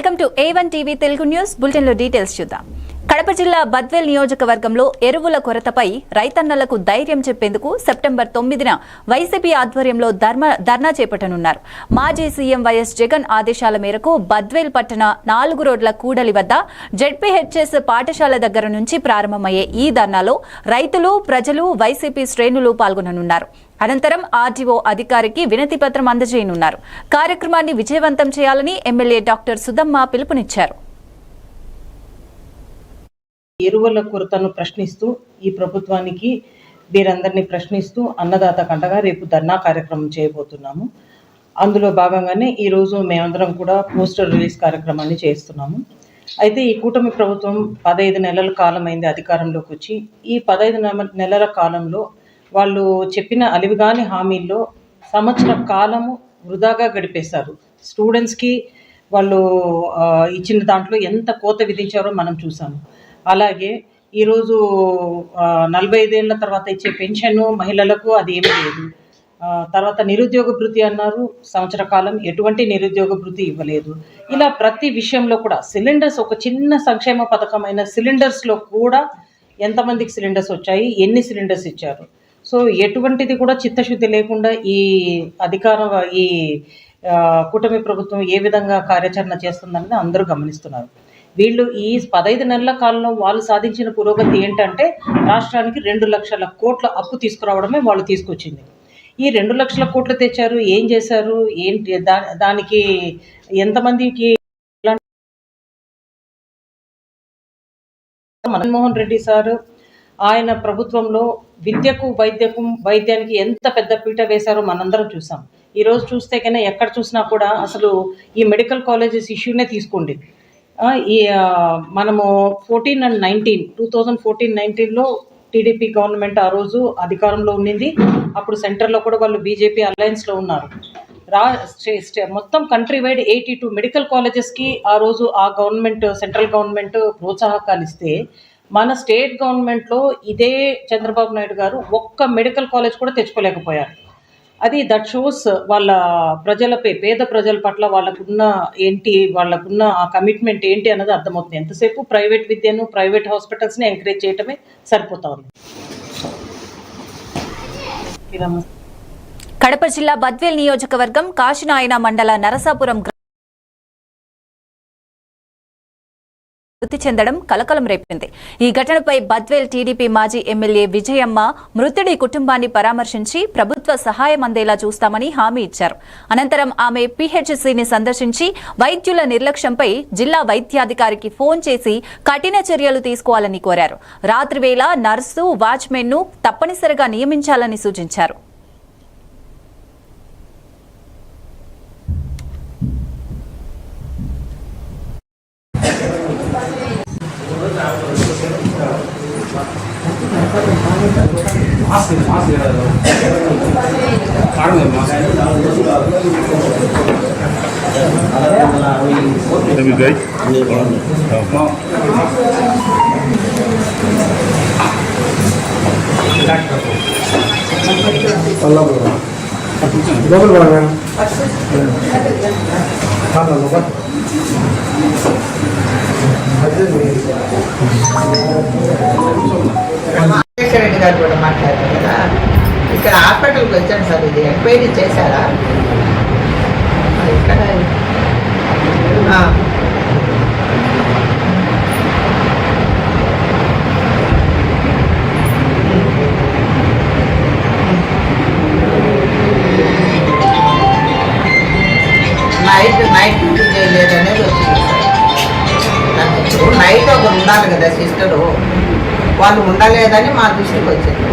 Welcome to A1 TV Telugu news bulletin లో details చూద్దాం. కడప జిల్లా బద్వేల్ నియోజకవర్గంలో ఎరువుల కొరతపై రైతన్నలకు ధైర్యం చెప్పేందుకు సెప్టెంబర్ 9న వైసీపీ ఆధ్వర్యంలో ధర్నా చేపట్టనున్నారు. మాజీ సీఎం వైఎస్ జగన్ ఆదేశాల మేరకు బద్వేల్ పట్టణ 4 రోడ్ల కూడలి వద్ద జెడ్పీహెచ్ఎస్ పాఠశాల దగ్గర నుంచి ప్రారంభమయ్యే ఈ ధర్నాలో రైతులు, ప్రజలు, వైసీపీ శ్రేణులు పాల్గొననున్నారు. అనంతరం ఆర్టీఓ అధికారికి వినతి పత్రం అందజేయనున్నారు. కార్యక్రమాన్ని విజయవంతం చేయాలని ఎమ్మెల్యే డాక్టర్ సుధమ్మ పిలుపునిచ్చారు. ఎరువుల కొరతను ప్రశ్నిస్తూ ఈ ప్రభుత్వానికి వీరందరినీ ప్రశ్నిస్తూ అన్నదాత కండగా రేపు ధర్నా కార్యక్రమం చేయబోతున్నాము. అందులో భాగంగానే ఈరోజు మేమందరం కూడా పోస్టర్ రిలీజ్ కార్యక్రమాన్ని చేస్తున్నాము. అయితే ఈ కూటమి ప్రభుత్వం 15 నెలల కాలం అయింది అధికారంలోకి వచ్చి. ఈ 15 నెలల కాలంలో వాళ్ళు చెప్పిన అలివిగాని హామీల్లో సంవత్సర కాలము వృధాగా గడిపేశారు. స్టూడెంట్స్కి వాళ్ళు ఇచ్చిన దాంట్లో ఎంత కోత విధించారో మనం చూసాము. అలాగే ఈరోజు 45 ఏళ్ల తర్వాత ఇచ్చే పెన్షన్ మహిళలకు అది ఏమీ లేదు. తర్వాత నిరుద్యోగ భృతి అన్నారు, సంవత్సర కాలం ఎటువంటి నిరుద్యోగ భృతి ఇవ్వలేదు. ఇలా ప్రతి విషయంలో కూడా సిలిండర్స్, ఒక చిన్న సంక్షేమ పథకమైన సిలిండర్స్లో కూడా ఎంతమందికి సిలిండర్స్ వచ్చాయి, ఎన్ని సిలిండర్స్ ఇచ్చారు. సో ఎటువంటిది కూడా చిత్తశుద్ధి లేకుండా ఈ కూటమి ప్రభుత్వం ఏ విధంగా కార్యాచరణ చేస్తుందన్నది అందరూ గమనిస్తున్నారు. వీళ్ళు ఈ 15 నెలల కాలంలో వాళ్ళు సాధించిన పురోగతి ఏంటంటే రాష్ట్రానికి 2 లక్షల కోట్ల అప్పు తీసుకురావడమే వాళ్ళు తీసుకొచ్చింది. ఈ 2 లక్షల కోట్లు తెచ్చారు, ఏం చేశారు, ఏంటి దానికి ఎంతమందికి? మన్మోహన్ రెడ్డి సార్ ఆయన ప్రభుత్వంలో విద్యకు వైద్యానికి ఎంత పెద్ద పీట వేశారో మనందరం చూసాం. ఈరోజు చూస్తే కన్నా ఎక్కడ చూసినా కూడా అసలు ఈ మెడికల్ కాలేజెస్ ఇష్యూనే తీసుకోండి. మనము 2014-19లో టీడీపీ గవర్నమెంట్ ఆ రోజు అధికారంలో ఉండింది. అప్పుడు సెంటర్లో కూడా వాళ్ళు బీజేపీ అలయన్స్లో ఉన్నారు. మొత్తం కంట్రీ వైడ్ 82 మెడికల్ కాలేజెస్కి ఆ రోజు ఆ గవర్నమెంట్, సెంట్రల్ గవర్నమెంట్ ప్రోత్సాహకాలు ఇస్తే, మన స్టేట్ గవర్నమెంట్లో ఇదే చంద్రబాబు నాయుడు గారు ఒక్క మెడికల్ కాలేజ్ కూడా తెచ్చుకోలేకపోయారు. దట్ షోస్ వాళ్ళ ప్రజలపై, పేద ప్రజల పట్ల వాళ్ళకున్న ఆ కమిట్మెంట్ ఏంటి అన్నది అర్థమవుతుంది. ఎంతసేపు ప్రైవేట్ విద్యను, ప్రైవేట్ హాస్పిటల్స్ని ఎంకరేజ్ చేయటమే సరిపోతా ఉంది. కడప జిల్లా బద్వేల్ నియోజకవర్గం కాశీనాయన మండల నరసాపురం మృతి చెందడం కలకలం రేపింది. ఈ ఘటనపై బద్వేల్ టీడీపీ మాజీ ఎమ్మెల్యే విజయమ్మ మృతుడి కుటుంబాన్ని పరామర్శించి ప్రభుత్వ సహాయం అందేలా చూస్తామని హామీ ఇచ్చారు. అనంతరం ఆమె పీహెచ్సీని సందర్శించి వైద్యుల నిర్లక్ష్యంపై జిల్లా వైద్యాధికారికి ఫోన్ చేసి కఠిన చర్యలు తీసుకోవాలని కోరారు. రాత్రివేళ నర్సు, వాచ్మెన్ ను తప్పనిసరిగా నియమించాలని సూచించారు. రెడ్డి గారు కూడా మాట్లాడారు కదా, ఇక్కడ హాస్పిటల్కి వచ్చాను సార్, ఇది ఎంక్వైరీ చేశారా? ఇక్కడ నైట్ డ్యూటీ చేయలేదు అనేది వచ్చింది సార్. నైట్ ఒకరు ఉండాలి కదా సిస్టరు, వాళ్ళు ఉండలేదని మా దృష్టికి వచ్చింది.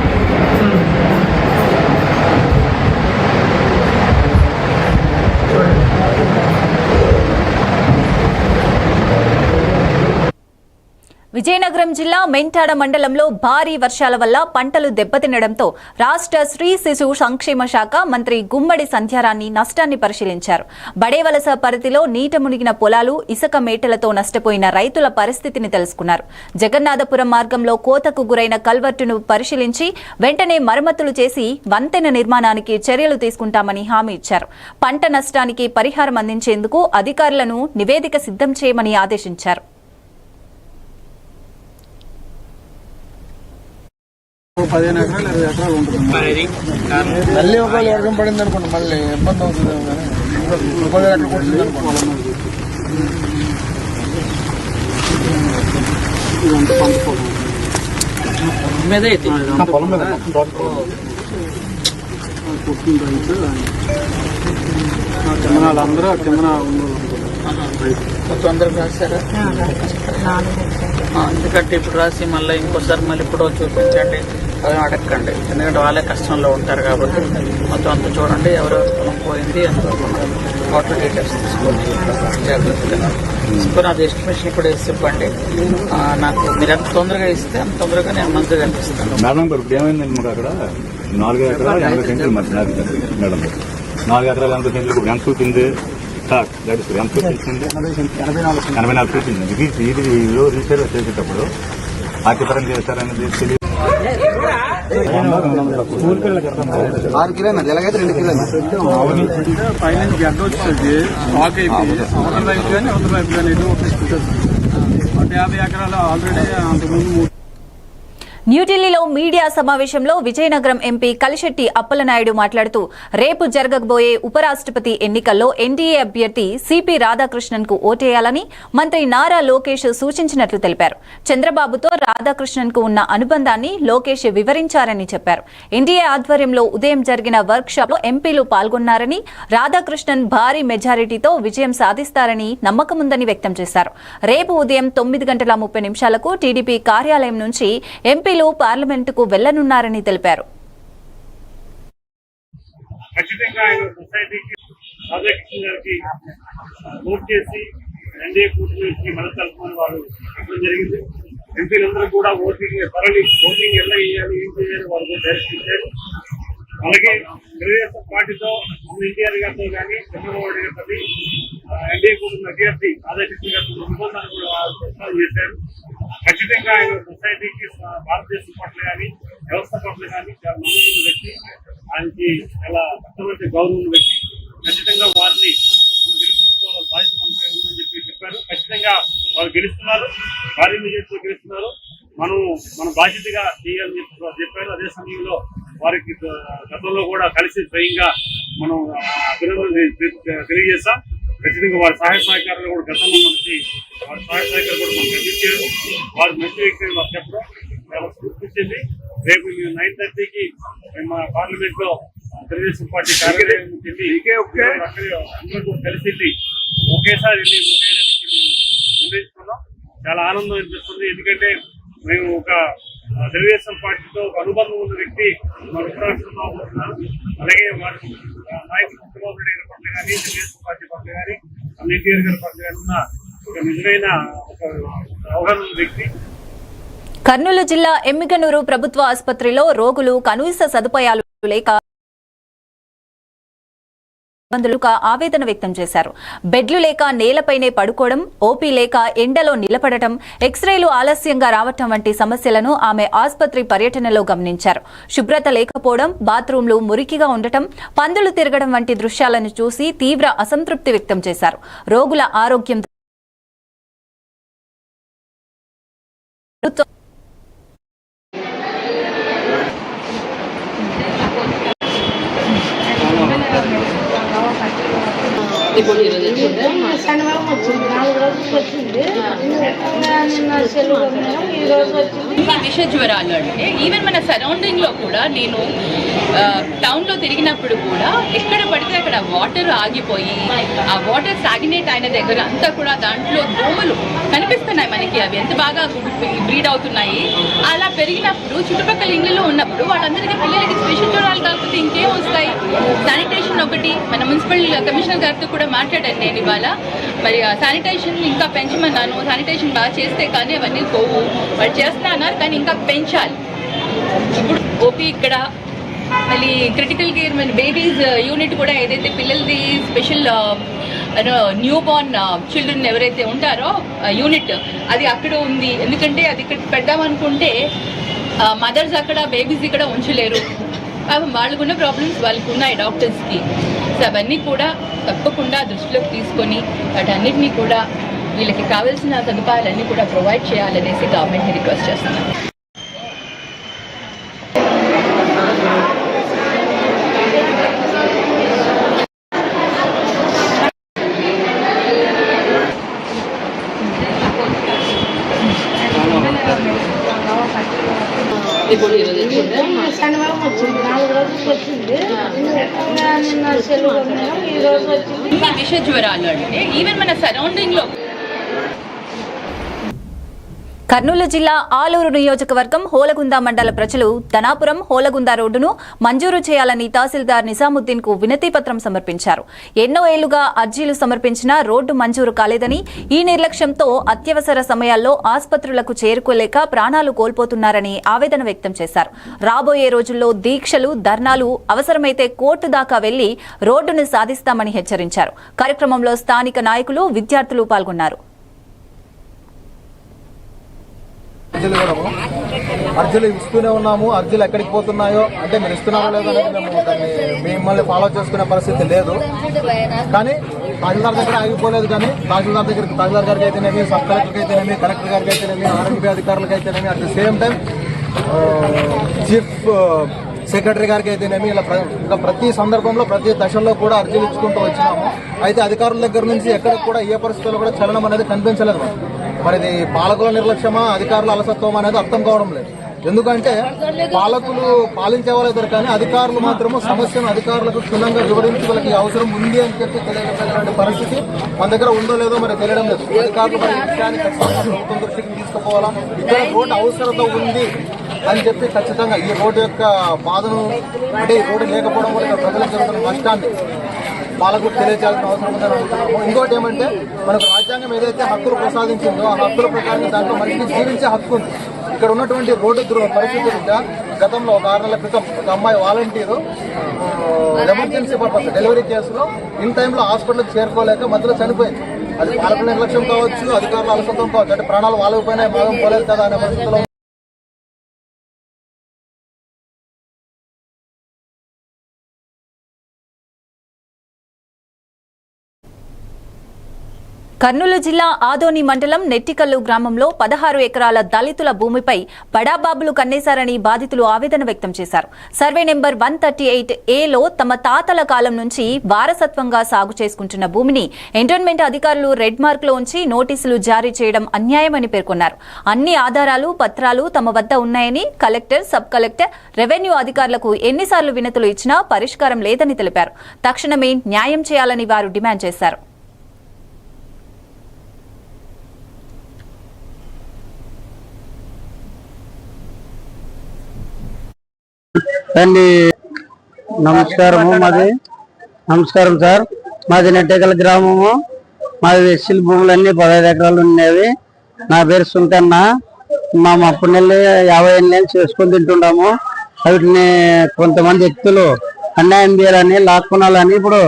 విజయనగరం జిల్లా మెంటాడ మండలంలో భారీ వర్షాల వల్ల పంటలు దెబ్బతినడంతో రాష్ట్ర స్త్రీ శిశు సంక్షేమ శాఖ మంత్రి గుమ్మడి సంధ్యారాణి నష్టాన్ని పరిశీలించారు. బడేవలస పరిధిలో నీట మునిగిన పొలాలు, ఇసుక మేటలతో నష్టపోయిన రైతుల పరిస్థితిని తెలుసుకున్నారు. జగన్నాథపురం మార్గంలో కోతకు గురైన కల్వర్టును పరిశీలించి వెంటనే మరమ్మతులు చేసి వంతెన నిర్మాణానికి చర్యలు తీసుకుంటామని హామీ ఇచ్చారు. పంట నష్టానికి పరిహారం అందించేందుకు అధికారులను నివేదిక సిద్ధం చేయమని ఆదేశించారు. మళ్ళీ ఒకవేళ వర్గం పడింది అనుకోండి, మళ్ళీ ఇబ్బంది అవుతుంది. ఒకవేళ అక్కడ కొట్టింది అనుకోండి, పొలం మీద కిందనాలు అందరూ కిందన అందరికి రాశారా? ఎందుకంటే ఇప్పుడు రాసి మళ్ళీ ఇంకోసారి మళ్ళీ ఇప్పుడు చూపించండి, అవి అడగండి. ఎందుకంటే వాళ్ళే కష్టంలో ఉంటారు కాబట్టి మొత్తం అంతా చూడండి. ఎవరెవరు పొలం పోయింది, ఎంత వాటర్ డీటెయిల్స్ తీసుకోండి, జాగ్రత్తగా తీసుకొని అది ఎస్టిమేషన్ కూడా వేసి ఇవ్వండి. నాకు మీరు ఎంత తొందరగా ఇస్తే అంత తొందరగా నేను మంచిగా అనిపిస్తాను. మేడం గారు ఇప్పుడు ఏమైందండి మాకు అక్కడ 4 ఎకరాలు 80 సెంట్లు మరి మేడం 4 ఎకరాలు 80 సెంట్లు ఇప్పుడు ఎంత చూపింది సార్? ఎంత చూపించింది? 84 చూపించింది. ఇది రీసేల్ చేసేటప్పుడు ఆర్థికరం చేస్తారనేది తెలియదు. 6 కిలోమీటర్లు ఎలాగైతే 2 కిలోమీటర్లు పైన గడ్డ వచ్చేది స్టాక్ అయిపోయి అవతల వైపు కానీ అవతల వైపు కానీ 50 ఎకరాలు ఆల్రెడీ అంతకుముందు. న్యూఢిల్లీలో మీడియా సమావేశంలో విజయనగరం ఎంపీ కలిశెట్టి అప్పలనాయుడు మాట్లాడుతూ రేపు జరగబోయే ఉపరాష్ట్రపతి ఎన్నికల్లో ఎన్డీఏ అభ్యర్థి సిపి రాధాకృష్ణన్ కు ఓటేయాలని మంత్రి నారా లోకేష్ సూచించినట్లు తెలిపారు. చంద్రబాబుతో రాధాకృష్ణన్ కు ఉన్న అనుబంధాన్ని లోకేష్ వివరించారని చెప్పారు. ఎన్డీఏ ఆధ్వర్యంలో ఉదయం జరిగిన వర్క్ షాప్ లో ఎంపీలు పాల్గొన్నారని, రాధాకృష్ణన్ భారీ మెజారిటీతో విజయం సాధిస్తారని నమ్మకముందని వ్యక్తం చేశారు. రేపు ఉదయం 9:30 టీడీపీ కార్యాలయం నుంచి ఎంపీ పార్లమెంటుకు వెళ్లనున్నారని తెలిపారు. ఖచ్చితంగా ఆయన సొసైటీకి రాధాకృష్ణ గారికి ఓట్ చేసి ఎన్డీఏ కూటమికి మద్దతు తెలుపుకొని వాళ్ళు చెప్పడం జరిగింది. ఎంపీలందరూ కూడా ఓటింగ్ ఎలా వేయాలి, ఏం చేయాలి వాళ్ళు డైరెక్ట్ ఇచ్చారు. అలాగే తెలుగుదేశం పార్టీతో ఎన్టీఆర్ గారితో కానీ చంద్రబాబు నాయుడు గారితో ఎన్డీఏ కూటమి అభ్యర్థి రాధాకృష్ణ గారితో అనుబంధాన్ని కూడా ప్రస్తావన చేశారు. ఖచ్చితంగా ఆయన సొసైటీకి, భారతదేశం పట్ల కానీ వ్యవస్థ పట్ల కానీ చాలా నమ్మకం వ్యక్తి, ఆయనకి చాలా తక్కువ గౌరవం వ్యక్తి. ఖచ్చితంగా వారిని గెలిపించుకోవాలి బాధ్యత ఉందని చెప్పారు. ఖచ్చితంగా వారు గెలుస్తున్నారు, భారీ మెజారిటీతో గెలుస్తున్నారు. మన బాధ్యతగా చేయాలని చెప్పారు. అదే సమయంలో వారికి గతంలో కూడా కలిసి స్వయంగా మనం అభినందనలు తెలియజేస్తాం. ఖచ్చితంగా వారి సహాయ సహకారాలు కూడా గతంలో మనకి వారి సహాయ సహకారాలు కూడా మనకు అందించారు. వారు మంచి వ్యక్తి వారు చెప్పడం చాలా స్ఫూర్తించింది. రేపు 9:30కి మా పార్లమెంట్ లో తెలుగుదేశం పార్టీ కార్యాలయం అందరూ కూడా కలిసి ఒకేసారి నిర్ణయించుకున్నాం. చాలా ఆనందం అనిపిస్తుంది. ఎందుకంటే మేము ఒక తెలుగుదేశం పార్టీతో ఒక అనుబంధం ఉన్న వ్యక్తి మా ఉత్తరాంధ్రబాబు ఉన్నారు. అలాగే వారు నాయకులు చంద్రబాబు నాయుడు గారి పట్ల కానీ, తెలుగుదేశం పార్టీ పట్ల కానీ, ఎన్టీఆర్ గారి పట్ల కానీ ఉన్న ఒక నిజమైన ఒక అవగాహన ఉన్న వ్యక్తి. కర్నూలు జిల్లా ఎమ్మిగనూరు ప్రభుత్వ ఆసుపత్రిలో రోగులు కనీస సదుపాయాలు లేక ఆవేదన వ్యక్తం చేశారు. బెడ్లు లేక నేలపైనే పడుకోవడం, ఓపీ లేక ఎండలో నిలబడటం, ఎక్స్రేలు ఆలస్యంగా రావటం వంటి సమస్యలను ఆమె ఆసుపత్రి పర్యటనలో గమనించారు. శుభ్రత లేకపోవడం, బాత్రూంలు మురికిగా ఉండటం, పందులు తిరగడం వంటి దృశ్యాలను చూసి తీవ్ర అసంతృప్తి వ్యక్తం చేశారు. రోగుల ఆరోగ్యం శనివారం వచ్చింది, 4 రోజులకు వచ్చింది. విష జ్వరాలు అంటే ఈవెన్ మన సరౌండింగ్ లో కూడా నేను టౌన్ లో తిరిగినప్పుడు కూడా ఎక్కడ పడితే అక్కడ వాటర్ ఆగిపోయి ఆ వాటర్ సాగినేట్ అయిన దగ్గర అంతా కూడా దాంట్లో దోమలు కనిపిస్తున్నాయి మనకి. అవి ఎంత బాగా బ్రీడ్ అవుతున్నాయి. అలా పెరిగినప్పుడు చుట్టుపక్కల ఇళ్ళలో ఉన్నప్పుడు వాళ్ళందరికీ పిల్లలకి విష జ్వరాలు కాకపోతే ఇంకేం వస్తాయి? శానిటేషన్ ఒకటి ఇంకొకటి మన మున్సిపల్ కమిషనర్ గారితో కూడా మాట్లాడాను నేను ఇవాళ. మరి శానిటైజేషన్ ఇంకా పెంచమన్నాను. శానిటైజేషన్ బాగా చేస్తే కానీ అవన్నీ పోవు. వాళ్ళు చేస్తా అన్నారు కానీ ఇంకా పెంచాలి. ఇప్పుడు ఓపీ ఇక్కడ మళ్ళీ క్రిటికల్ కేర్ మన బేబీస్ యూనిట్ కూడా ఏదైతే పిల్లలది స్పెషల్ న్యూ బోర్న్ చిల్డ్రన్ ఎవరైతే ఉంటారో యూనిట్ అది అక్కడ ఉంది. ఎందుకంటే అది ఇక్కడ పెడదామనుకుంటే మదర్స్ అక్కడ బేబీస్ ఇక్కడ ఉంచలేరు. వాళ్ళకున్న ప్రాబ్లమ్స్ వాళ్ళకు ఉన్నాయి డాక్టర్స్కి. సో అవన్నీ కూడా తప్పకుండా దృష్టిలోకి తీసుకొని వాటన్నిటినీ కూడా వీళ్ళకి కావాల్సిన సదుపాయాలన్నీ కూడా ప్రొవైడ్ చేయాలనేసి గవర్నమెంట్ని రిక్వెస్ట్ చేస్తున్నాను. శనివారం వచ్చింది, 4 రోజులకు వచ్చింది. నిన్న సెలవు ఈ రోజు వచ్చింది. విష జ్వరాలు అంటే ఈవెన్ మన సరౌండింగ్ లో కర్నూలు జిల్లా ఆలూరు నియోజకవర్గం హోలగుంద మండల ప్రజలు ధనాపురం హోలగుంద రోడ్డును మంజూరు చేయాలని తహసీల్దార్ నిజాముద్దీన్ కు వినతి పత్రం సమర్పించారు. ఎన్నో ఏళ్లుగా అర్జీలు సమర్పించినా రోడ్డు మంజూరు కాలేదని, ఈ నిర్లక్ష్యంతో అత్యవసర సమయాల్లో ఆసుపత్రులకు చేరుకోలేక ప్రాణాలు కోల్పోతున్నారని ఆవేదన వ్యక్తం చేశారు. రాబోయే రోజుల్లో దీక్షలు, ధర్నాలు, అవసరమైతే కోర్టు దాకా వెళ్లి రోడ్డును సాధిస్తామని హెచ్చరించారు. కార్యక్రమంలో స్థానిక నాయకులు, విద్యార్థులు పాల్గొన్నారు. అర్జీలు ఇస్తూనే ఉన్నాము. అర్జీలు ఎక్కడికి పోతున్నాయో అంటే మీరు ఇస్తున్నారో లేదో అనేది మేము దాన్ని మిమ్మల్ని ఫాలో చేసుకునే పరిస్థితి లేదు. కానీ తహసీల్దార్ దగ్గర ఆగిపోలేదు. కానీ తహసీల్దార్ గారికి అయితేనేమి, సబ్ కలెక్టర్కి అయితేనేమి, కలెక్టర్ గారికి అయితేనేమి, ఆర్ఎంపీ అధికారులకు అయితేనేమి, at the same time chief secretary గారికి అయితేనేమి, ఇలా ప్రతి సందర్భంలో ప్రతి దశల్లో కూడా అర్జీలు ఇచ్చుకుంటూ వచ్చినాము. అయితే అధికారుల దగ్గర నుంచి ఎక్కడికి కూడా ఏ పరిస్థితుల్లో కూడా చలనం అనేది కనిపించలేదు. మరి ఇది పాలకుల నిర్లక్ష్యమా, అధికారుల అలసత్వం అనేది అర్థం కావడం లేదు. ఎందుకంటే పాలకులు పాలించే వాళ్ళిద్దరు, కానీ అధికారులు మాత్రము సమస్యను అధికారులకు క్షుణ్ణంగా వివరించి వాళ్ళకి అవసరం ఉంది అని చెప్పి తెలియజేసేటువంటి పరిస్థితి మన దగ్గర ఉందో లేదో మరి తెలియడం లేదు. అధికారులు మరి విషయాన్ని ఖచ్చితంగా ప్రభుత్వం దృష్టికి తీసుకుపోవాలా, ఇక్కడ రోడ్డు అవసరత ఉంది అని చెప్పి ఖచ్చితంగా ఈ రోడ్డు యొక్క బాధను, అంటే ఈ రోడ్డు లేకపోవడం వల్ల ఇక్కడ ప్రజలకు జరుగుతున్న నష్టాన్ని పాలకులకు తెలియజేయాల్సిన అవసరం ఉందని అనుకుంటున్నాము. ఇంకోటి ఏమంటే మనకు రాజ్యాంగం ఏదైతే హక్కులు ప్రసాదించిందో ఆ హక్కుల ప్రకారం దాంట్లో మనిషికి జీవించే హక్కు ఉంది. ఇక్కడ ఉన్నటువంటి రోడ్డు పరిస్థితి గతంలో ఒక 6 నెలల క్రితం ఒక అమ్మాయి వాలంటీరు ఎమర్జెన్సీ పర్పస్ డెలివరీ కేసులో ఇన్ టైంలో హాస్పిటల్కి చేరుకోలేక మధ్యలో చనిపోయింది. అది పాలకుల నిర్లక్ష్యం కావచ్చు, అధికారుల అలసత్వం కావచ్చు. అంటే ప్రాణాలు వాళ్ళకి పోయినా భాగం పోలేదు కదా అనే పరిస్థితిలో కర్నూలు జిల్లా ఆదోని మండలం నెట్టికల్లు గ్రామంలో 16 ఎకరాల దళితుల భూమిపై బడాబాబులు కన్నేశారని బాధితులు ఆవేదన వ్యక్తం చేశారు. సర్వే నెంబర్ 138A తమ తాతల కాలం నుంచి వారసత్వంగా సాగు చేసుకుంటున్న భూమిని ఎంటోన్మెంట్ అధికారులు రెడ్ మార్క్ లో ఉంచి నోటీసులు జారీ చేయడం అన్యాయమని పేర్కొన్నారు. అన్ని ఆధారాలు, పత్రాలు తమ వద్ద ఉన్నాయని కలెక్టర్, సబ్ కలెక్టర్, రెవెన్యూ అధికారులకు ఎన్నిసార్లు వినతులు ఇచ్చినా పరిష్కారం లేదని తెలిపారు. తక్షణమే న్యాయం చేయాలని వారు డిమాండ్ చేశారు. అండి నమస్కారము. నమస్కారం సార్. మాది నెట్టెకల గ్రామము. మాది ఎస్సీల భూములన్నీ 15 ఎకరాలు ఉండేవి. నా పేరు సుంకన్న. మేము అప్పటి నెల 50 ఏళ్ళు చేసుకొని తింటున్నాము. వాటిని కొంతమంది వ్యక్తులు అన్యాయం చేయాలని, లాక్కునాలని ఇప్పుడు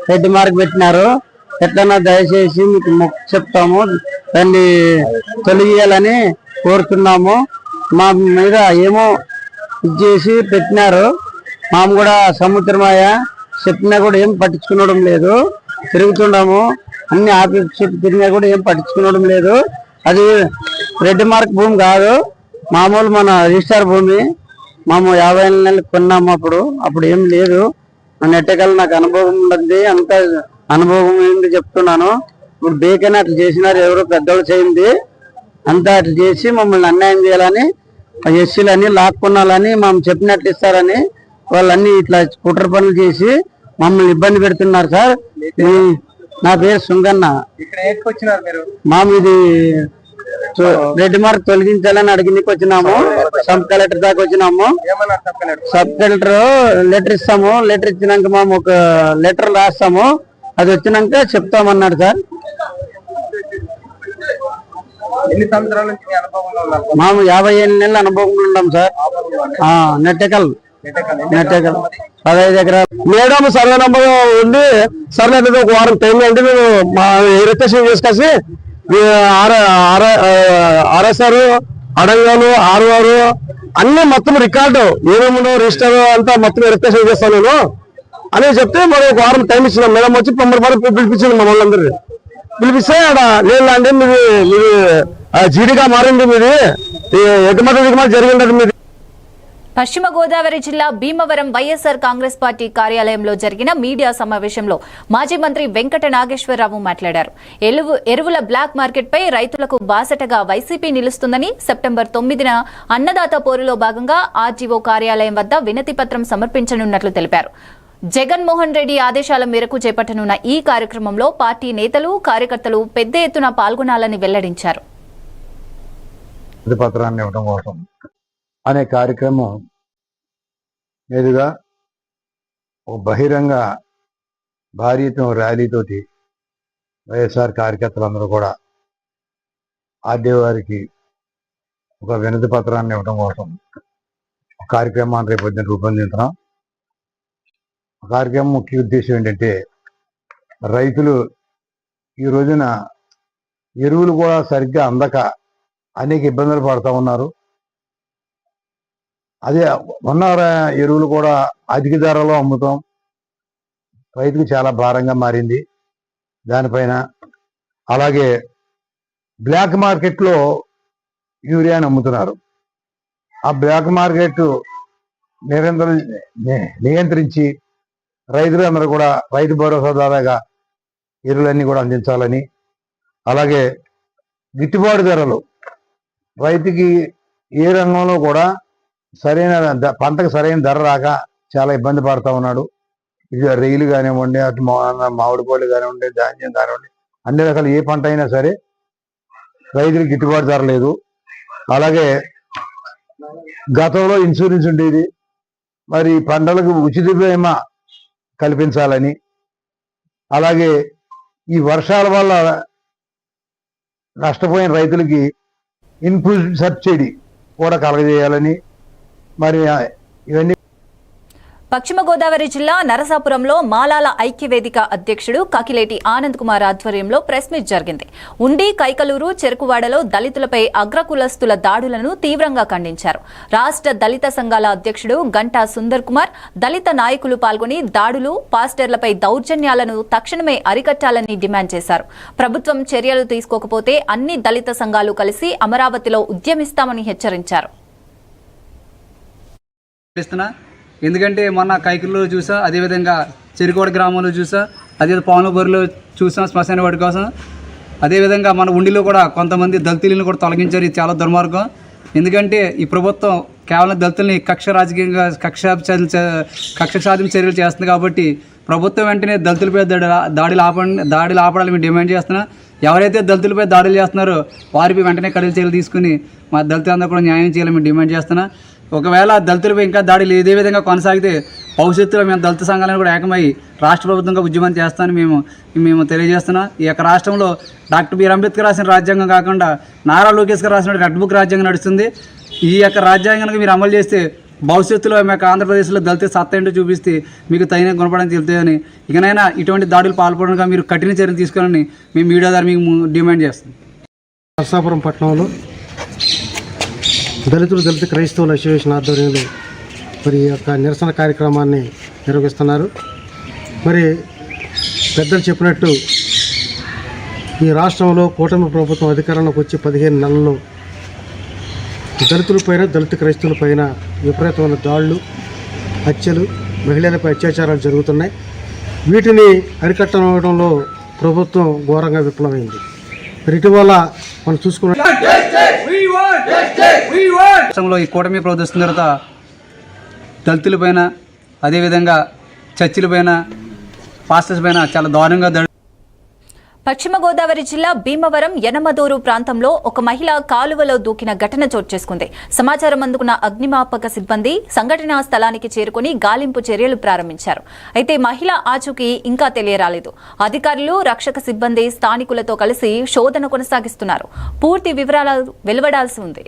రెడ్ మార్క్ పెట్టినారు. ఎట్లన్నా దయచేసి మీకు మొక్కు చెప్తాము, దాన్ని తొలగియాలని కోరుతున్నాము. మా మీద ఏమో చేసి పెట్టినారు. మాము కూడా సముద్రమాయ చెప్పినా కూడా ఏం పట్టించుకునడం లేదు. తిరుగుతున్నాము, అన్ని ఆఫీస్ చెప్పి తిరిగినా కూడా ఏం పట్టించుకునడం లేదు. అది రెడ్ మార్క్ భూమి కాదు, మామూలు మన రిజిస్టర్ భూమి. మేము 50 నెలలు కొన్నాము. అప్పుడు ఏం లేదు. నెట్టకల్ నాకు అనుభవం ఉంది, అంత అనుభవం ఏంటి చెప్తున్నాను. ఇప్పుడు బేకని అట్లా చేసినారు, ఎవరో పెద్దోళ్ళు చేయింది అంతా అట్లా చేసి మమ్మల్ని అన్యాయం చేయాలని, ఎస్సీలని లాక్కున్నాలని, మేము చెప్పినట్లు ఇస్తారని వాళ్ళన్నీ ఇట్లా కుట్ర పనులు చేసి మమ్మల్ని ఇబ్బంది పెడుతున్నారు సార్. నా పేరు సుంగన్న. మాము ఇది రెడ్ మార్క్ తొలగించాలని అడిగినకి వచ్చినాము. సబ్ కలెక్టర్ దాకా వచ్చినాము. సబ్ కలెక్టర్ లెటర్ ఇస్తాము, లెటర్ ఇచ్చినాక మేము ఒక లెటర్ రాస్తాము, అది వచ్చినాక చెప్తామన్నాడు సార్. ఎన్ని సంవత్సరాల నుంచి మేము 57 నెలల అనుభవంలో ఉన్నాం సార్. నెట్టెకల్ 15 ఎకరాలు. మేడం సర్వే నంబర్ ఉండి సర్వే ఒక వారం టైం అంటే మేము మా రిజిస్ట్రేషన్ చేసుకొచ్చి ఆర్ఎస్ఆర్ అడంగాలు ఆర్ఆర్ అన్ని మొత్తం రికార్డు ఏమేమి రిజిస్టర్ అంతా మొత్తం రిజిస్ట్రేషన్ చేస్తాను నేను అని చెప్తే మరి ఒక వారం టైం ఇచ్చినాం. మేడం వచ్చి 90 పిలిపించింది మమ్మల్ని అందరినీ. పిలిపిస్తే అక్కడ లేదండి మీది జీడిగా మారింది, మీది ఎగుమతి దిగుమతి జరిగింది మీది. పశ్చిమ గోదావరి జిల్లా భీమవరం వైఎస్ఆర్ కాంగ్రెస్ పార్టీ కార్యాలయంలో జరిగిన మీడియా సమావేశంలో మాజీ మంత్రి వెంకట నాగేశ్వరరావు మాట్లాడారు. ఎరువుల బ్లాక్ మార్కెట్పై రైతులకు బాసటగా వైసీపీ నిలుస్తుందని, సెప్టెంబర్ 9న అన్నదాత పోరులో భాగంగా ఆర్జీఓ కార్యాలయం వద్ద వినతి పత్రం సమర్పించనున్నట్లు తెలిపారు. జగన్మోహన్ రెడ్డి ఆదేశాల మేరకు చేపట్టనున్న ఈ కార్యక్రమంలో పార్టీ నేతలు, కార్యకర్తలు పెద్ద ఎత్తున పాల్గొనాలని వెల్లడించారు. పత్రాన్ని ఇవ్వడం కోసం అనే కార్యక్రమం మీదుగా ఒక బహిరంగ భారీతో ర్యాలీతోటి వైఎస్ఆర్ కార్యకర్తలందరూ కూడా ఆర్డీఓ గారికి ఒక వినతి పత్రాన్ని ఇవ్వడం కోసం కార్యక్రమాన్ని రేపు పొద్దున్న రూపొందించున్నాం. కార్యక్రమం ముఖ్య ఉద్దేశం ఏంటంటే రైతులు ఈ రోజున ఎరువులు కూడా సరిగ్గా అందక అనేక ఇబ్బందులు పడుతూ ఉన్నారు. అదే ఉన్న ఎరువులు కూడా అధిక ధరలో అమ్ముతాం, రైతుకు చాలా భారంగా మారింది. దానిపైన అలాగే బ్లాక్ మార్కెట్లో యూరియాని అమ్ముతున్నారు. ఆ బ్లాక్ మార్కెట్ నియంత్రించి రైతులందరూ కూడా రైతు భరోసా ద్వారాగా ఎరువులన్నీ కూడా అందించాలని, అలాగే గిట్టుబాటు ధరలు రైతుకి ఏ రంగంలో కూడా సరైన పంటకు సరైన ధర రాక చాలా ఇబ్బంది పడుతూ ఉన్నాడు. ఇక రైలు కానివ్వండి, అటు మామిడి పళ్ళు కానివ్వండి, ధాన్యం కానివ్వండి, అన్ని రకాల ఏ పంట అయినా సరే రైతులకు గిట్టుబాటు ధర లేదు. అలాగే గతంలో ఇన్సూరెన్స్ ఉండేది, మరి పంటలకు ఉచిత బీమా కల్పించాలని, అలాగే ఈ వర్షాల వల్ల నష్టపోయిన రైతులకి ఇన్పుట్ సబ్సిడీ కూడా కలగజేయాలని, మరి ఇవన్నీ. పశ్చిమ గోదావరి జిల్లా నరసాపురంలో మాలాల ఐక్యవేదిక అధ్యక్షుడు కాకిలేటి ఆనంద్ కుమార్ ఆధ్వర్యంలో ప్రెస్ మీట్ జరిగింది. ఉండి, కైకలూరు, చెరుకువాడలో దళితులపై అగ్రకులస్తుల దాడులను తీవ్రంగా ఖండించారు. రాష్ట్ర దళిత సంఘాల అధ్యక్షుడు గంటా సుందర్ కుమార్, దళిత నాయకులు పాల్గొని దాడులు, పాస్టర్లపై దౌర్జన్యాలను తక్షణమే అరికట్టాలని డిమాండ్ చేశారు. ప్రభుత్వం చర్యలు తీసుకోకపోతే అన్ని దళిత సంఘాలు కలిసి అమరావతిలో ఉద్యమిస్తామని హెచ్చరించారు. ఎందుకంటే మొన్న కైకిల్లో చూసా, అదేవిధంగా చెరుకోడ గ్రామంలో చూసా, అదే పావులబోరిలో చూసాం శ్మశాన వాటి కోసం. అదేవిధంగా మన ఉండిలో కూడా కొంతమంది దళితులను కూడా తొలగించారు. ఇది చాలా దుర్మార్గం. ఎందుకంటే ఈ ప్రభుత్వం కేవలం దళితుల్ని రాజకీయంగా కక్ష సాధింపు చర్యలు చేస్తుంది. కాబట్టి ప్రభుత్వం వెంటనే దళితులపై దాడులు ఆపడాలని మేము డిమాండ్ చేస్తున్నాం. ఎవరైతే దళితులపై దాడులు చేస్తున్నారో వారిపై వెంటనే కఠిన చర్యలు తీసుకుని మా దళితులందరూ కూడా న్యాయం చేయాలని మేము డిమాండ్ చేస్తున్నాం. ఒకవేళ దళితులపై ఇంకా దాడులు ఇదే విధంగా కొనసాగితే భవిష్యత్తులో మేము దళిత సంఘాలను కూడా ఏకమై రాష్ట్ర ప్రభుత్వంగా ఉద్యమం చేస్తామని మేము తెలియజేస్తున్నాం. ఈ యొక్క రాష్ట్రంలో డాక్టర్ బిఆర్ అంబేద్కర్ రాసిన రాజ్యాంగం కాకుండా నారా లోకేష్ గారు రాసిన రెడ్ బుక్ రాజ్యాంగం నడుస్తుంది. ఈ యొక్క రాజ్యాంగానికి మీరు అమలు చేస్తే భవిష్యత్తులో మీకు ఆంధ్రప్రదేశ్లో దళిత సత్తా ఏంటో చూపిస్తే మీకు తగిన గుణపడని తెలుస్తుందని, ఇకనైనా ఇటువంటి దాడులు పాల్పడగా మీరు కఠిన చర్యలు తీసుకోవాలని మేము మీడియా ద్వారా మీకు డిమాండ్ చేస్తాం. నరసాపురం పట్టణంలో దళిత క్రైస్తవుల అసోసియేషన్ ఆధ్వర్యంలో మరి ఈ యొక్క నిరసన కార్యక్రమాన్ని నిర్వహిస్తున్నారు. మరి పెద్దలు చెప్పినట్టు ఈ రాష్ట్రంలో కూటమి ప్రభుత్వం అధికారంలోకి వచ్చి 15 నెలల్లో దళితులపైన, దళిత క్రైస్తవులపైన విపరీతమైన దాడులు, హత్యలు, మహిళలపై అత్యాచారాలు జరుగుతున్నాయి. వీటిని అరికట్టడంలో ప్రభుత్వం ఘోరంగా విఫలమైంది. ఇటీవల మనం చూసుకున్న రాష్ట్రంలో ఈ కూటమి ప్రభుత్వం తర్వాత దళితులపైన, అదేవిధంగా చర్చిలపైన, పాస్టర్స్ పైన చాలా దారుణంగా పశ్చిమ గోదావరి జిల్లా భీమవరం యనమదూరు ప్రాంతంలో ఒక మహిళ కాలువలో దూకిన ఘటన చోటు చేసుకుంది. సమాచారం అందుకున్న అగ్నిమాపక సిబ్బంది సంఘటనా స్థలానికి చేరుకుని గాలింపు చర్యలు ప్రారంభించారు. అయితే మహిళ ఆచూకీ ఇంకా తెలియరాలేదు. అధికారులు, రక్షక సిబ్బంది స్థానికులతో కలిసి శోధన కొనసాగిస్తున్నారు. పూర్తి వివరాలు వెలువడాల్సి ఉంది.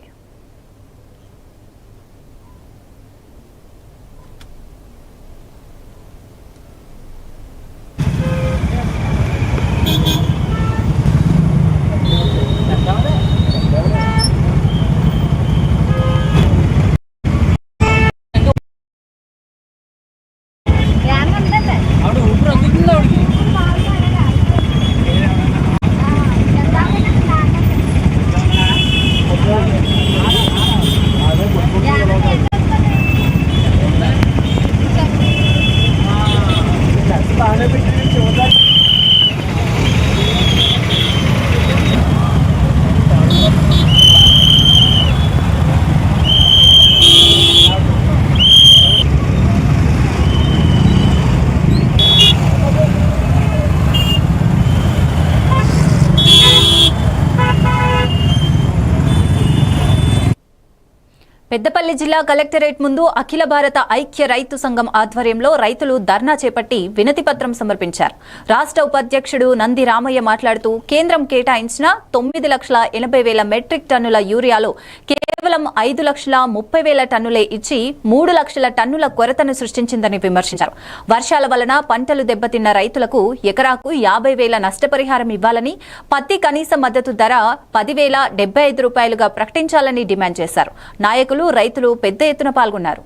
పెద్దపల్లి జిల్లా కలెక్టరేట్ ముందు అఖిల భారత ఐక్య రైతు సంఘం ఆధ్వర్యంలో రైతులు ధర్నా చేపట్టి వినతి పత్రం సమర్పించారు. రాష్ట్ర ఉపాధ్యక్షుడు నంది రామయ్య మాట్లాడుతూ కేంద్రం కేటాయించిన 9,80,000 మెట్రిక్ టన్నుల యూరియాలో కేవలం 5,30,000 టన్నులే ఇచ్చి 3 లక్షల టన్నుల కొరతను సృష్టించిందని విమర్శించారు. వర్షాల వలన పంటలు దెబ్బతిన్న రైతులకు ఎకరాకు 50,000 నష్టపరిహారం ఇవ్వాలని, పత్తి కనీస మద్దతు ధర 10,075 రూపాయలుగా ప్రకటించాలని డిమాండ్ చేశారు. నాయకులు, రైతులు పెద్ద ఎత్తున పాల్గొన్నారు.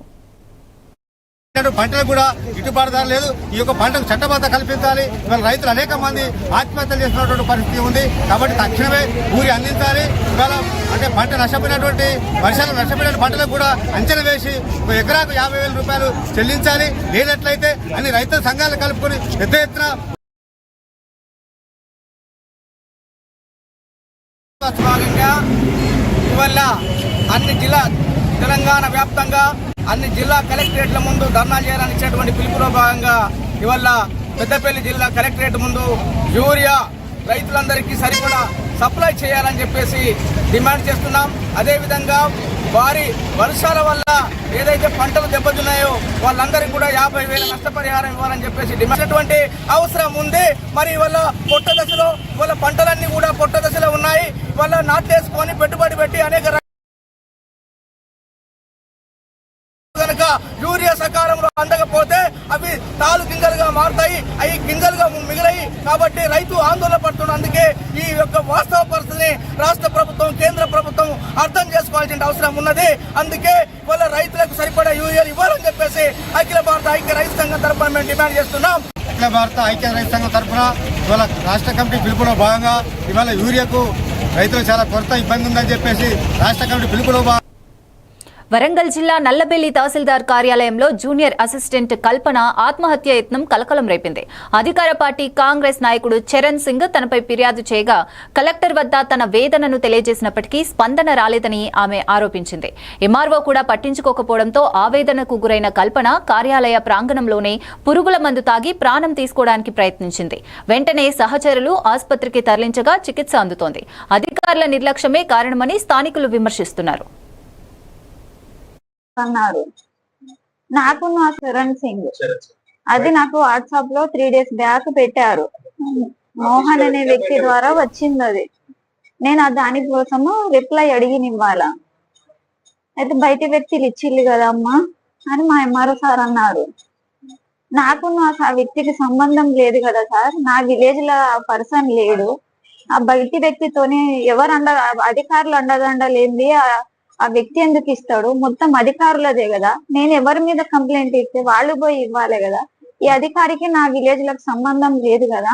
పంటలకు కూడా గిట్టుబాటు ధర లేదు. ఈ యొక్క పంటకు చట్టబద్ధత కల్పించాలి. ఇవాళ రైతులు అనేక మంది ఆత్మహత్యలు చేస్తున్నటువంటి పరిస్థితి ఉంది. కాబట్టి తక్షణమే ఊరి అందించాలి. ఇవాళ అంటే పంట నష్టపోయినటువంటి వర్షాలు నష్టపోయిన పంటలకు కూడా అంచనా వేసి ఎకరాకు 50,000 రూపాయలు చెల్లించాలి. లేనట్లయితే అన్ని రైతుల సంఘాలు కలుపుకొని పెద్ద ఎత్తున ఇవల్ల అన్ని జిల్లా తెలంగాణ వ్యాప్తంగా అన్ని జిల్లా కలెక్టరేట్ల ముందు ధర్నా చేయాలని ఇచ్చినటువంటి పిలుపులో భాగంగా ఇవాళ పెద్దపల్లి జిల్లా కలెక్టరేట్ ముందు యూరియా రైతులందరికీ సరిపడా సప్లై చేయాలని చెప్పేసి డిమాండ్ చేస్తున్నాం. అదేవిధంగా వారి వర్షాల వల్ల ఏదైతే పంటలు దెబ్బతిన్నాయో వాళ్ళందరికీ కూడా 50,000 నష్టపరిహారం ఇవ్వాలని చెప్పేసి డిమాండ్ అవసరం ఉంది. మరి ఇవాళ పొట్ట దశలో ఇవాళ పంటలన్నీ కూడా పొట్ట దశలో ఉన్నాయి. ఇవాళ నాట్లేసుకొని పెట్టుబడి పెట్టి అనేక కనుక యూరియా సకాలంలో అందకపోతే అవి తాలు గింజలుగా మారుతాయి, అవి గింజలుగా మిగిలాయి. కాబట్టి రైతు ఆందోళన పడుతున్న అందుకే ఈ యొక్క వాస్తవ పరిస్థితిని రాష్ట్ర ప్రభుత్వం, కేంద్ర ప్రభుత్వం అర్థం చేసుకోవాల్సిన అవసరం ఉన్నది. అందుకే వాళ్ళ రైతులకు సరిపడా యూరియా ఇవ్వాలని చెప్పేసి అఖిల భారత ఐక్య రైతు సంఘం తరఫున మేము డిమాండ్ చేస్తున్నాం. అఖిల భారత ఐక్య రైతు సంఘం తరఫున ఇవాళ రాష్ట్ర కమిటీ పిలుపులో భాగంగా ఇవాళ యూరియాకు రైతులు చాలా కొరత ఇబ్బంది ఉందని చెప్పేసి రాష్ట్ర కమిటీ పిలుపులో వరంగల్ జిల్లా నల్లబెల్లి తహసీల్దార్ కార్యాలయంలో జూనియర్ అసిస్టెంట్ కల్పన ఆత్మహత్య యత్నం కలకలం రేపింది. అధికార పార్టీ కాంగ్రెస్ నాయకుడు చరణ్ సింగ్ తనపై ఫిర్యాదు చేయగా కలెక్టర్ వద్ద తన వేదనను తెలియజేసినప్పటికీ స్పందన రాలేదని ఆమె ఆరోపించింది. ఎంఆర్ఓ కూడా పట్టించుకోకపోవడంతో ఆవేదనకు గురైన కల్పన కార్యాలయ ప్రాంగణంలోనే పురుగుల మందు తాగి ప్రాణం తీసుకోవడానికి ప్రయత్నించింది. వెంటనే సహచరులు ఆసుపత్రికి తరలించగా చికిత్స అందుతోంది. అధికారుల నిర్లక్ష్యమే కారణమని స్థానికులు విమర్శిస్తున్నారు. అన్నారు నాకు నా చరణ్ సింగ్ అది నాకు వాట్సాప్ లో 3 days బ్యాక్ పెట్టారు. మోహన్ అనే వ్యక్తి ద్వారా వచ్చింది అది. నేను దానికోసము రిప్లై అడిగిన ఇవ్వాలా, అయితే బయట వ్యక్తులు ఇచ్చిల్లు కదా అమ్మా అని మా ఎంఆర్ఓ సార్ అన్నారు. నాకు ఆ వ్యక్తికి సంబంధం లేదు కదా సార్, నా విలేజ్ లో ఆ పర్సన్ లేడు. ఆ బయట వ్యక్తితోనే ఎవరు అధికారులు అండదండలేంది ఆ వ్యక్తి ఎందుకు ఇస్తాడు, మొత్తం అధికారులదే కదా. నేను ఎవరి మీద కంప్లైంట్ ఇస్తే వాళ్ళు పోయి ఇవ్వాలి కదా. ఈ అధికారికి నా విలేజ్ లకు సంబంధం లేదు కదా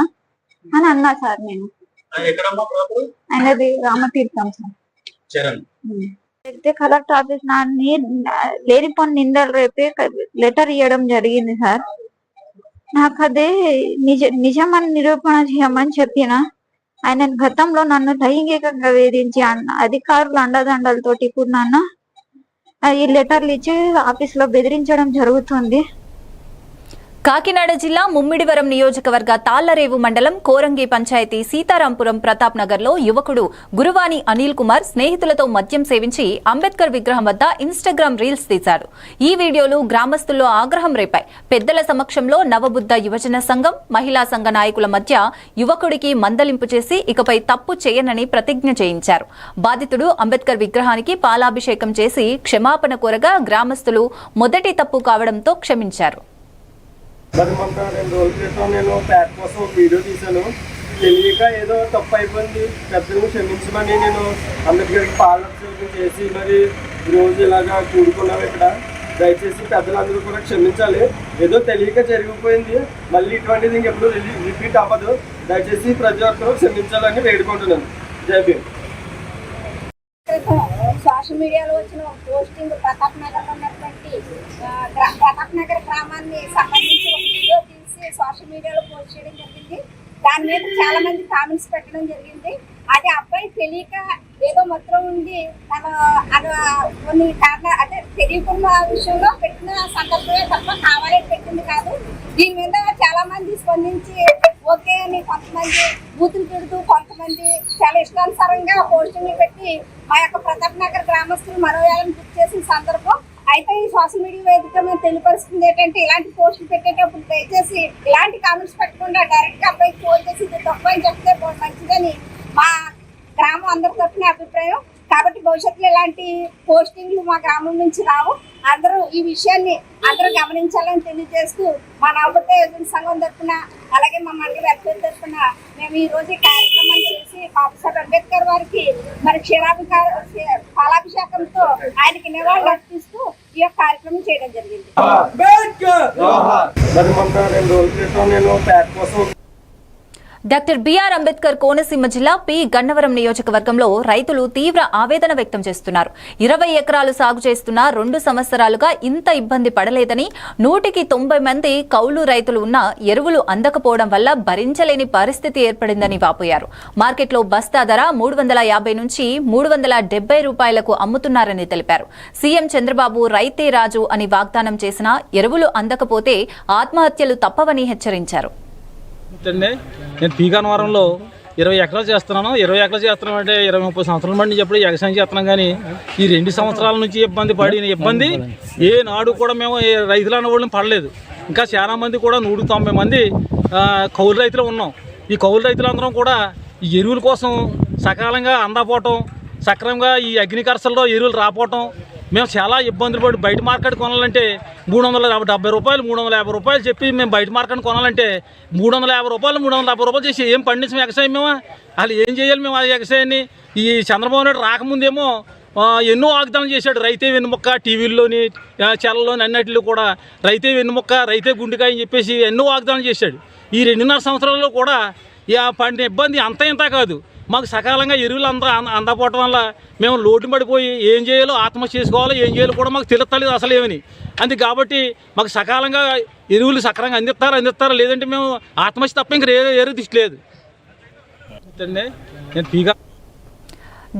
అని అన్నా సార్. నేను ఆయనది రామతీర్థం సార్. అయితే కలెక్టర్ ఆఫీస్ లేనిపోని నిందలు రేపే లెటర్ ఇవ్వడం జరిగింది సార్. నాకు అదే నిజమని నిరూపణ చేయమని చెప్పిన. ఆయన గతంలో నన్ను లైంగికంగా వేధించి అధికారుల అండదండలతోటి ఇప్పుడు నన్ను ఈ లెటర్లు ఇచ్చి ఆఫీస్ లో బెదిరించడం జరుగుతుంది. కాకినాడ జిల్లా ముమ్మిడివరం నియోజకవర్గ తాళ్లరేవు మండలం కోరంగి పంచాయతీ సీతారాంపురం ప్రతాప్ నగర్ లో యువకుడు గురువాని అనిల్ కుమార్ స్నేహితులతో మద్యం సేవించి అంబేద్కర్ విగ్రహం వద్ద ఇన్స్టాగ్రామ్ రీల్స్ తీశాడు. ఈ వీడియోలు గ్రామస్తుల్లో ఆగ్రహం రేపాయి. పెద్దల సమక్షంలో నవబుద్ధ యువజన సంఘం, మహిళా సంఘ నాయకుల మధ్య యువకుడికి మందలింపు చేసి ఇకపై తప్పు చేయనని ప్రతిజ్ఞ చేయించారు. బాధితుడు అంబేద్కర్ విగ్రహానికి పాలాభిషేకం చేసి క్షమాపణ కోరగా గ్రామస్తులు మొదటి తప్పు కావడంతో క్షమించారు. మరి మొన్న 2 రోజుల క్రితం నేను ప్యాక్ కోసం వీడియో తీశాను. తెలియక ఏదో తప్పు అయిపోయింది, పెద్దలను క్షమించమని నేను అంబేద్కర్కి పాలాభిషేకం చేసి మరి ఈరోజు ఇలాగా కూడుకున్నాం ఇక్కడ. దయచేసి పెద్దలందరూ కూడా క్షమించాలి. ఏదో తెలియక జరిగిపోయింది, మళ్ళీ ఇటువంటిది ఇంకెప్పుడు రిపీట్ అవ్వదు. దయచేసి ప్రతి ఒక్కరూ క్షమించాలని వేడుకుంటున్నాను. జై భీమ్. సోషల్ మీడియాలో వచ్చిన పోస్టింగ్ ప్రతాప్ నగర్ లో ఉన్నటువంటి ప్రతాప్ నగర్ గ్రామాన్ని సంబంధించి ఒక వీడియో తీసి సోషల్ మీడియాలో పోస్ట్ చేయడం జరిగింది. దాని మీద చాలా మంది కామెంట్స్ పెట్టడం జరిగింది. అది అబ్బాయి తెలియక ఏదో మొత్తం ఉంది కొన్ని కారణాలు అంటే తెలియకున్న విషయంలో పెట్టిన సందర్భమే తప్ప కావాలని పెట్టింది కాదు. దీని మీద చాలా మంది స్పందించి ఓకే అని, కొంతమంది బూతులు పెడుతూ, కొంతమంది చాలా ఇష్టానుసారంగా పోస్టింగ్లు పెట్టి మా యొక్క ప్రతాప్ నగర్ గ్రామస్తులు మనోయాలను గుర్తు చేసిన సందర్భం. అయితే ఈ సోషల్ మీడియా వేదిక మేము తెలియపరుస్తుంది ఏంటంటే, ఇలాంటి పోస్టులు పెట్టేటప్పుడు దయచేసి ఇలాంటి కామెంట్స్ పెట్టకుండా డైరెక్ట్ గా అబ్బాయికి ఫోన్ చేసి ఇది తప్పు అని చెప్తే మంచిదని మా గ్రామం అందరి తరఫున అభిప్రాయం. కాబట్టి భవిష్యత్తులో ఇలాంటి పోస్టింగ్లు మా గ్రామం నుంచి రావు. అందరూ ఈ విషయాన్ని అందరూ గమనించాలని తెలియజేస్తూ మా నవబుద్ధ యువజన సంఘం తరఫున, అలాగే మా మండలి వెల్ఫేర్ తరఫున మేము ఈ రోజు ఈ కార్యక్రమం చేసి బాబాసాహెబ్ అంబేద్కర్ వారికి మరి పాలాభిషేకంతో ఆయనకి నివాళులు అర్పిస్తూ ఈ యొక్క కార్యక్రమం చేయడం జరిగింది. మరి మొన్న 2 రోజుల క్రితం నేను ప్యాక్ కోసం డాక్టర్ బిఆర్ అంబేద్కర్ కోనసీమ జిల్లా పి గన్నవరం నియోజకవర్గంలో రైతులు తీవ్ర ఆవేదన వ్యక్తం చేస్తున్నారు. 20 ఎకరాలు సాగు చేస్తున్న 2 సంవత్సరాలుగా ఇంత ఇబ్బంది పడలేదని, 190 మంది కౌలు రైతులు ఉన్నా ఎరువులు అందకపోవడం వల్ల భరించలేని పరిస్థితి ఏర్పడిందని వాపోయారు. మార్కెట్లో బస్తా ధర 350 నుంచి 370 రూపాయలకు అమ్ముతున్నారని తెలిపారు. సీఎం చంద్రబాబు రైతే రాజు అని వాగ్దానం చేసినా ఎరువులు అందకపోతే ఆత్మహత్యలు తప్పవని హెచ్చరించారు. నేను పీ గన్నవరంలో 20 ఎకరాలు చేస్తున్నాను. 20 ఎకరాలు చేస్తున్నాం అంటే 20-30 సంవత్సరాల మంది చెప్పి వ్యవసాయం చేస్తున్నాం. కానీ ఈ 2 సంవత్సరాల నుంచి పడిన ఇబ్బంది ఏ నాడు కూడా మేము రైతులు అన్న వాళ్ళని పడలేదు. ఇంకా చాలా మంది కూడా 190 మంది కౌలు రైతులు ఉన్నాం. ఈ కౌలు రైతులందరం కూడా ఈ ఎరువుల కోసం సకాలంగా అందపోవటం, సక్రమంగా ఈ అగ్నికర్షల్లో ఎరువులు రాపోవటం, మేము చాలా ఇబ్బందులు పడి బయట మార్కెట్ కొనాలంటే 370 రూపాయలు 350 రూపాయలు చెప్పి మేము బయట మార్కెట్ కొనాలంటే 350 రూపాయలు 370 రూపాయలు చేసి ఏం పండించాం వ్యవసాయం మేము? అసలు ఏం చేయాలి మేము ఆ వ్యవసాయాన్ని? ఈ చంద్రబాబు నాయుడు రాకముందేమో ఎన్నో వాగ్దానం చేశాడు. రైతే వెన్నుముక్క, టీవీల్లోని ఛానల్లోని అన్నిటిలో కూడా రైతే వెన్నుముక్క, రైతే గుండెకాయ అని చెప్పేసి ఎన్నో వాగ్దానం చేశాడు. ఈ 2.5 సంవత్సరాల్లో కూడా పడిన ఇబ్బంది అంత ఇంత కాదు. మాకు సకాలంగా ఎరువులు అందకపోవటం వల్ల మేము లోటు పడిపోయి ఏం చేయాలో ఆత్మహత్య చేసుకోవాలో ఏం చేయాలో కూడా మాకు తెలుస్తలేదు అసలు ఏమని. అందుకే కాబట్టి మాకు సకాలంగా ఎరువులు సక్రంగా అందిస్తారా లేదంటే మేము ఆత్మహత్య తప్ప ఇంకా ఏరు దిష్టి లేదు. నేను పీగా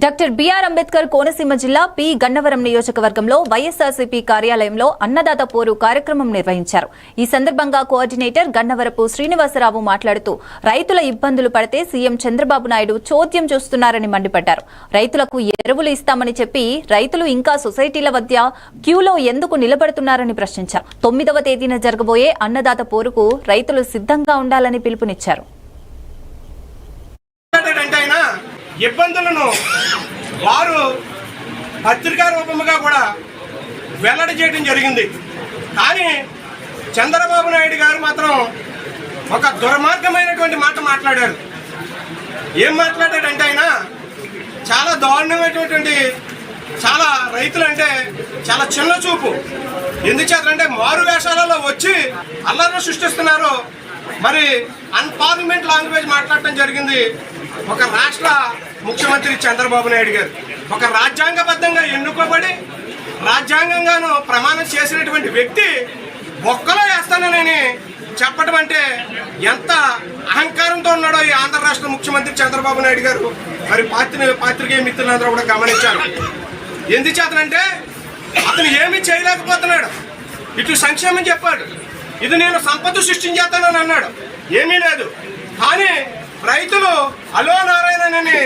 డాక్టర్ బిఆర్ అంబేద్కర్ కోనసీమ జిల్లా పి గన్నవరం నియోజకవర్గంలో వైఎస్ఆర్సీపీ కార్యాలయంలో అన్నదాత పోరు కార్యక్రమం నిర్వహించారు. ఈ సందర్భంగా కోఆర్డినేటర్ గన్నవరపు శ్రీనివాసరావు మాట్లాడుతూ రైతుల ఇబ్బందులు పడితే సీఎం చంద్రబాబు నాయుడు చోద్యం చూస్తున్నారని మండిపడ్డారు. రైతులకు ఎరువులు ఇస్తామని చెప్పి రైతులు ఇంకా సొసైటీల వద్ద క్యూలో ఎందుకు నిలబడుతున్నారని ప్రశ్నించారు. 9వ తేదీన జరగబోయే అన్నదాత పోరుకు రైతులు సిద్ధంగా ఉండాలని పిలుపునిచ్చారు. ఇబ్బందులను వారు పత్రికా రూపముగా కూడా వెల్లడి చేయడం జరిగింది. కానీ చంద్రబాబు నాయుడు గారు మాత్రం ఒక దుర్మార్గమైనటువంటి మాట మాట్లాడారు. ఏం మాట్లాడాడంటే ఆయన చాలా దారుణమైనటువంటి, చాలా రైతులంటే చాలా చిన్న చూపు. ఎందుచేతంటే మారు వేషాలలో వచ్చి అల్లర్లు సృష్టిస్తున్నారు. మరి అన్పార్లమెంట్ లాంగ్వేజ్ మాట్లాడటం జరిగింది. ఒక రాష్ట్ర ముఖ్యమంత్రి చంద్రబాబు నాయుడు గారు ఒక రాజ్యాంగబద్ధంగా ఎన్నుకోబడి రాజ్యాంగంగాను ప్రమాణం చేసినటువంటి వ్యక్తి బొక్కలో వేస్తానని చెప్పడం అంటే ఎంత అహంకారంతో ఉన్నాడో ఈ ఆంధ్ర రాష్ట్ర ముఖ్యమంత్రి చంద్రబాబు నాయుడు గారు మరి పాత్రికేయ మిత్రులందరూ కూడా గమనించారు. ఎందుచేతనంటే అతను ఏమీ చేయలేకపోతున్నాడు. ఇటు సంక్షేమం చెప్పాడు, ఇది నేను సంపద సృష్టించేస్తానని అన్నాడు. ఏమీ లేదు. కానీ రైతులు అలో నారాయణని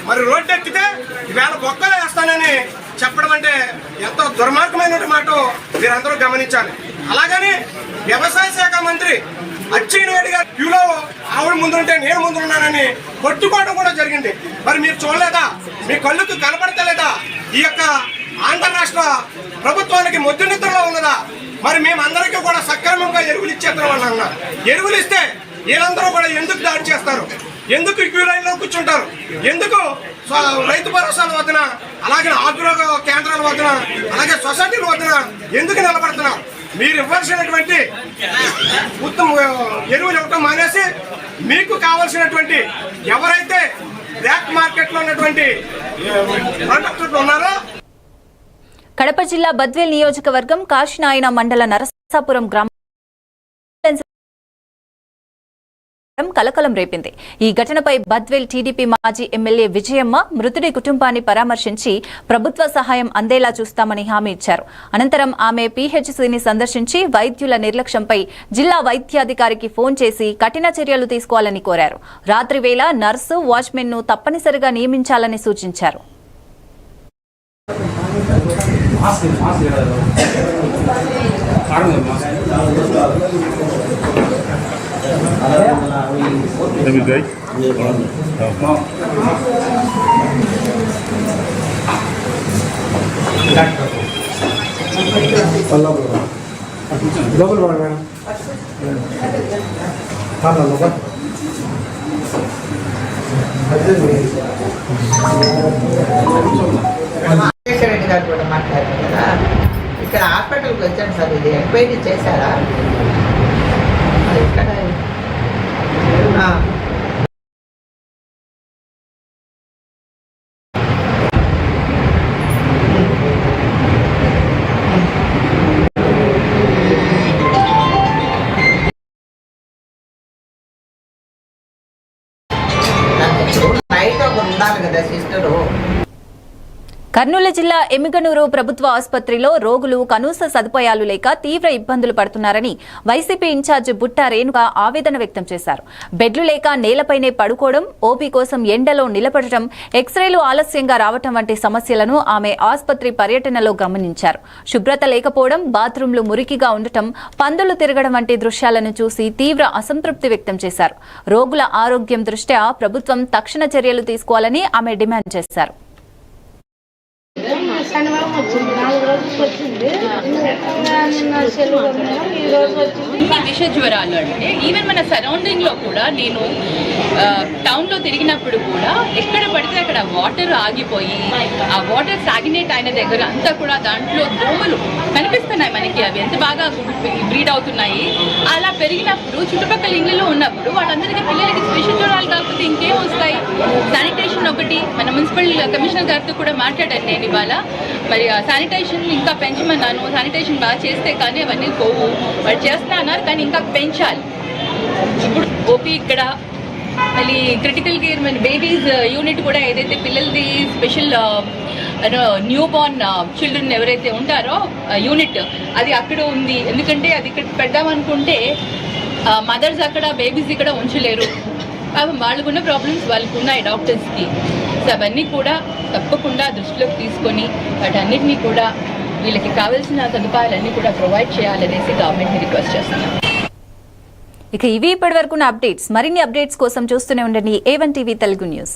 మరి రోడ్డు ఎక్కితే ఈవేళ బొక్కలు వేస్తానని చెప్పడం అంటే ఎంతో దుర్మార్గమైన మాట మీరందరూ గమనించాలి. అలాగని వ్యవసాయ శాఖ మంత్రి అచ్చెన్నాయుడు గారు క్యూలో ఆవిడ ముందుంటే నేను ముందున్నానని కొట్టుకోవడం కూడా జరిగింది. మరి మీరు చూడలేదా? మీ కళ్ళకు కనపడతలేదా? ఈ యొక్క ఆంధ్ర రాష్ట్ర ప్రభుత్వానికి మొద్దు నిద్రలో ఉన్నదా? మరి మేమందరికీ కూడా సక్రమంగా ఎరువులు ఇచ్చేద్దాం అని అన్నారు. ఎరువులు ఇస్తే వీళ్ళందరూ కూడా ఎందుకు దాడి చేస్తారు? ఎందుకు క్యూ లైన్లో కూర్చుంటారు? ఎందుకు రైతు భరోసాల వద్దన, అలాగే ఆగ్రో కేంద్రాల వద్దన, అలాగే సొసైటీల వద్దన ఎందుకు నిలబడుతున్నారు? మీరు ఇవ్వాల్సినటువంటి ఉత్తమ ఎరువులు ఇవ్వటం మానేసి మీకు కావాల్సినటువంటి ఎవరైతే బ్లాక్ మార్కెట్లో ఉన్నటువంటి ప్రొడక్టులు ఉన్నారో. కడప జిల్లా బద్వేల్ నియోజకవర్గం కాశీనాయన మండల నరసాపురం గ్రామం కలకలం రేపింది. ఈ ఘటనపై బద్వేల్ టీడీపీ మాజీ ఎమ్మెల్యే విజయమ్మ మృతుడి కుటుంబాన్ని పరామర్శించి ప్రభుత్వ సహాయం అందేలా చూస్తామని హామీ ఇచ్చారు. అనంతరం ఆమె పీహెచ్సీని సందర్శించి వైద్యుల నిర్లక్ష్యంపై జిల్లా వైద్యాధికారికి ఫోన్ చేసి కఠిన చర్యలు తీసుకోవాలని కోరారు. రాత్రి వేళ నర్సు, వాచ్మెన్ ను తప్పనిసరిగా నియమించాలని సూచించారు. రెడ్డి గారు కూడా మాట్లాడారు కదా, ఇక్కడ హాస్పిటల్కి వచ్చాను సార్. ఇది ఎంక్వైరీ చేశారా? ఇక్కడ నైట్ ఒకరు ఉండాలి కదా సిస్టరు. కర్నూలు జిల్లా ఎమ్మిగనూరు ప్రభుత్వ ఆసుపత్రిలో రోగులు కనీస సదుపాయాలు లేక తీవ్ర ఇబ్బందులు పడుతున్నారని వైసీపీ ఇన్ఛార్జ్ బుట్ట రేణుక ఆవేదన వ్యక్తం చేశారు. బెడ్లు లేక నేలపైనే పడుకోవడం, ఓపీ కోసం ఎండలో నిలబడటం, ఎక్స్రేలు ఆలస్యంగా రావటం వంటి సమస్యలను ఆమె ఆసుపత్రి పర్యటనలో గమనించారు. శుభ్రత లేకపోవడం, బాత్రూంలు మురికిగా ఉండటం, పందులు తిరగడం వంటి దృశ్యాలను చూసి తీవ్ర అసంతృప్తి వ్యక్తం చేశారు. రోగుల ఆరోగ్యం దృష్ట్యా ప్రభుత్వం తక్షణ చర్యలు తీసుకోవాలని ఆమె డిమాండ్ చేశారు. శనివారం వచ్చింది, 4 రోజులకు వచ్చింది. ఈ రోజు వచ్చింది. విష జ్వరాలు అంటే ఈవెన్ మన సరౌండింగ్ లో కూడా నేను టౌన్ లో తిరిగినప్పుడు కూడా ఎక్కడ పడితే అక్కడ వాటర్ ఆగిపోయి ఆ వాటర్ స్టాగ్నేట్ అయిన దగ్గర అంతా కూడా దాంట్లో దోమలు కనిపిస్తున్నాయి మనకి. అవి ఎంత బాగా బ్రీడ్ అవుతున్నాయి. అలా పెరిగినప్పుడు చుట్టుపక్కల ఇళ్లలో ఉన్నప్పుడు వాళ్ళందరికీ పిల్లలకి విష జ్వరాలు కాకపోతే ఇంకేం వస్తాయి? శానిటేషన్ ఒకటి మన మున్సిపల్ కమిషనర్ గారితో కూడా మాట్లాడాను నేను ఇవాళ. మరి శానిటేషన్ ఇంకా పెంచమన్నాను. శానిటేషన్ బాగా చేస్తే కానీ అవన్నీ పోవు. వాళ్ళు చేస్తా అన్నారు కానీ ఇంకా పెంచాలి. ఇప్పుడు ఓపీ ఇక్కడ మళ్ళీ క్రిటికల్ కేర్ మన బేబీస్ యూనిట్ కూడా ఏదైతే పిల్లలది స్పెషల్ న్యూ బోర్న్ చిల్డ్రన్ ఎవరైతే ఉంటారో యూనిట్ అది అక్కడ ఉంది. ఎందుకంటే అది ఇక్కడ పెడదామనుకుంటే మదర్స్ అక్కడ, బేబీస్ ఇక్కడ ఉంచలేరు. వాళ్ళకున్న ప్రాబ్లమ్స్ వాళ్ళకు ఉన్నాయి డాక్టర్స్కి. సో అవన్నీ కూడా తప్పకుండా దృష్టిలోకి తీసుకొని వాటన్నిటినీ కూడా వీళ్ళకి కావాల్సిన సదుపాయాలన్నీ కూడా ప్రొవైడ్ చేయాలనేసి గవర్నమెంట్ని రిక్వెస్ట్ చేస్తున్నాం. ఇక ఇవి ఇప్పటి వరకు అప్డేట్స్. మరిన్ని అప్డేట్స్ కోసం చూస్తూనే ఉండండి A1 టీవీ తెలుగు న్యూస్.